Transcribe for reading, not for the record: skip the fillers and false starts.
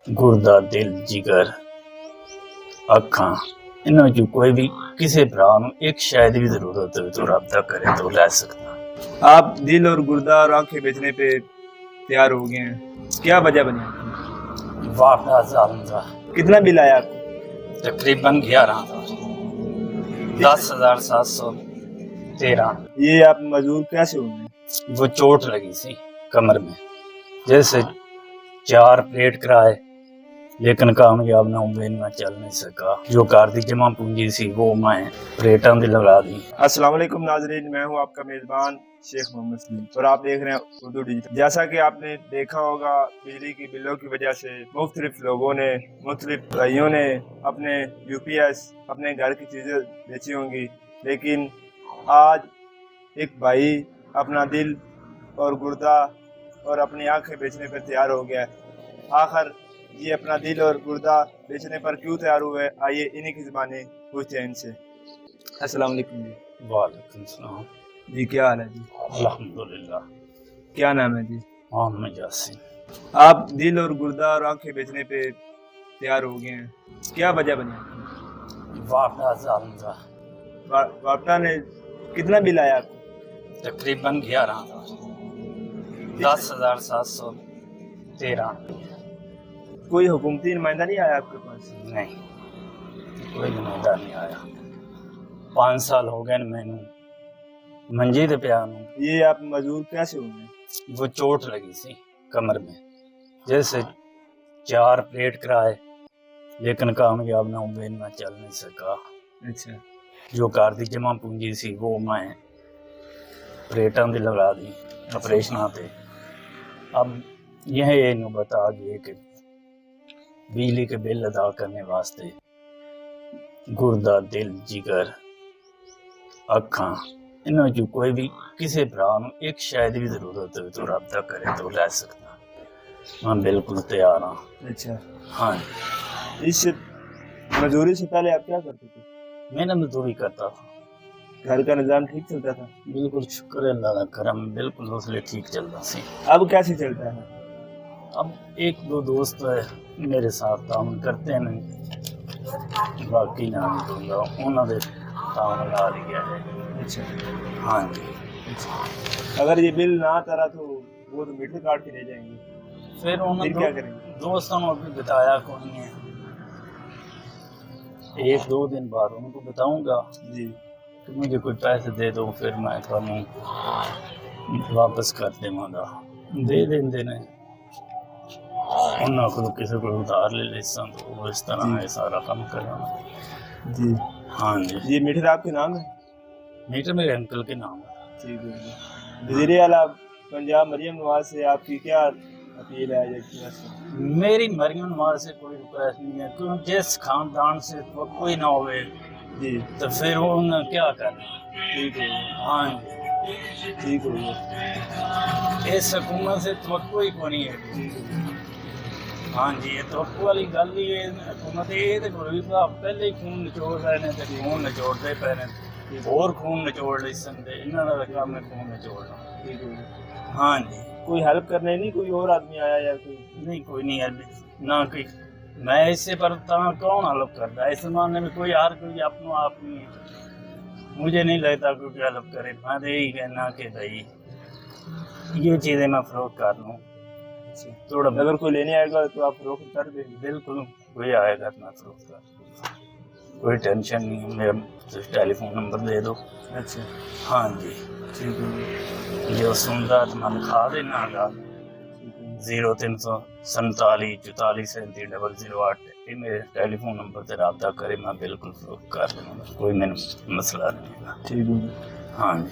ਗੁਰਦਾ ਦਿਲ ਜਿਗਰ ਅੱਖਾਂ ਇਹਨਾਂ ਵਿੱਚੋਂ ਕੋਈ ਵੀ ਕਿਸੇ ਭਰਾ ਨੂੰ ਇੱਕ ਸ਼ਾਇਦ ਵੀ ਜ਼ਰੂरत हो तो रब्ता करे तो ले सकता। आप दिल और गुर्दा और आंखें बेचने पे तैयार हो गए हैं, क्या वजह बनी आपकी? वापड़ा जालम था कितना बिल आया आपको? तकरीबन 11,10,713। ये आप मजदूर कैसे हो गए? वो चोट लगी सी कमर में, जैसे 4 प्लेट कराए लेकिन कामयाब ना हुए, ना चल नहीं सका। जो कार दी जमा पूंजी सी वो मैं प्लेटां दी लगा दी। अस्सलाम वालेकुम नाजरीन, मैं हूं आपका मेजबान शेख मोहम्मद सलीम और आप देख रहे हैं उर्दू डिजिटल। जैसा कि आपने देखा होगा, बिजली की बिलों की वजह से मुख्तलिफ लोगों ने, मुख्तलिफ भाइयों ने अपने यूपीएस, अपने घर की चीज़ें बेची होंगी, लेकिन आज एक भाई अपना दिल और गुर्दा और अपनी आंखें बेचने पर तैयार हो गया है। आखिर ये अपना दिल और गुर्दा बेचने पर क्यों तैयार हुए, आइए इन्हीं की ज़बानी पूछते हैं इनसे। अस्सलाम वालेकुम जी। वालेकुम सलाम जी, क्या हाल है जी? अल्हम्दुलिल्लाह। क्या नाम है जी? मोहम्मद यासीन। आप दिल और गुर्दा और आंखें बेचने पे तैयार हो गए हैं, क्या वजह बनी आपकी? वापड़ा जालम था वापटा ने कितना बिल आया आपको? तकरीबन 11,10,713। कोई हुकूमती नुमाइंदा नहीं आया आपके पास? नहीं, कोई नुमाइंदा नहीं आया। 5 साल हो गए मैनू मंजी ते पिया नूं। ये आप मजदूर कैसे हो गए? वो चोट लगी सी कमर में, जैसे 4 प्लेट कराए लेकिन कामयाब ना हुए, ना चल नहीं सका। अच्छा, जो कार दी जमा पूंजी सी वो मैं प्लेटां दी लगा दी ऑपरेशन पे। अब यह नौबत आ गई कि बिजली के बिल अदा करने वास्ते गुर्दा दिल जिगर ਅੱਖਾਂ ਇਹਨਾਂ ਵਿੱਚੋਂ ਕੋਈ ਵੀ ਕਿਸੇ ਭਰਾ ਨੂੰ ਇੱਕ ਸ਼ਾਇਦ ਵੀ ਜ਼ਰੂरत हो तो रब्ता करे तो ले सकता। मैं बिल्कुल तैयार हाँ। अच्छा, हाँ, इस मजदूरी से पहले आप क्या करते थे? मैंने मजदूरी करता था। घर का निज़ाम ठीक चलता था? बिल्कुल शुक्र है अल्लाह का करम, बिल्कुल उसले ठीक चलता सी। अब कैसे चलता है? अब 1-2 दोस्त मेरे साथ काम करते हैं, बाकी ना दूंगा उन्होंने काम ला लिया है। अच्छा, हाँ जी। अगर ये बिल ना आता तो वो तो मीटर काट के ले जाएंगे, फिर फिर क्या करेंगे? दोस्तों ने अभी बताया कौन है, 1-2 दिन बाद उनको बताऊंगा जी कि मुझे कोई पैसे दे दो, फिर मैं थानू वापस कर देवांगा। दे देंदे ने उन्होंने को किसी को उधार ले लेसा तो वो इस तरह है सारा काम करना। जी। हाँ जी। ये मीटर आपके नाम है? मीटर मेरे अंकल के नाम है। ठीक है। वज़ीर आला पंजाब मरियम नवाज से आपकी क्या अपील है? मेरी मरियम नवाज से कोई रिक्वेस्ट नहीं है, क्योंकि जिस खानदान से तो कोई ना होवे जी तो फिर उन्हें क्या करना। ठीक है, हाँ जी, ठीक हो गया। इस हुकूमत से तो कोई नहीं है। हाँ जी, ये तो वाली गल ही है। हुकूमत ये तो पहले ही खून निचोड़ रहे हैं, तो खून निचोड़ते पे ने और खून निचोड़ ले सकते, इन्होंने का काम है खून निचोड़ना। ठीक हो गया। हाँ जी, कोई हेल्प करने नहीं, कोई और आदमी आया या कोई? नहीं, कोई नहीं है ना कोई। मैं इससे पर कौन हेल्प करता है इस जमाने में? कोई यार कोई अपना आप नहीं है। मुझे नहीं लगता कोई हेल्प करे। मैं तो यही कहना कि भाई ये चीज़ें मैं फरोख्त कर लूँ थोड़ा। अगर कोई लेने आएगा तो आप फरोख्त कर देंगे? बिल्कुल, कोई आएगा तो मैं फरोख्त कर दूँगा, कोई टेंशन नहीं है। मेरा टेलीफोन नंबर दे दो। अच्छा, हाँ जी, ठीक है। जो सुनता तो मैं लिखा देना 0347 44 37 008 ये मेरे टेलीफोन नंबर से रब्ता करे, मैं बिल्कुल फरोख्त कर दूँगा, कोई मेरा मसला नहीं है। ठीक है। हाँ जी।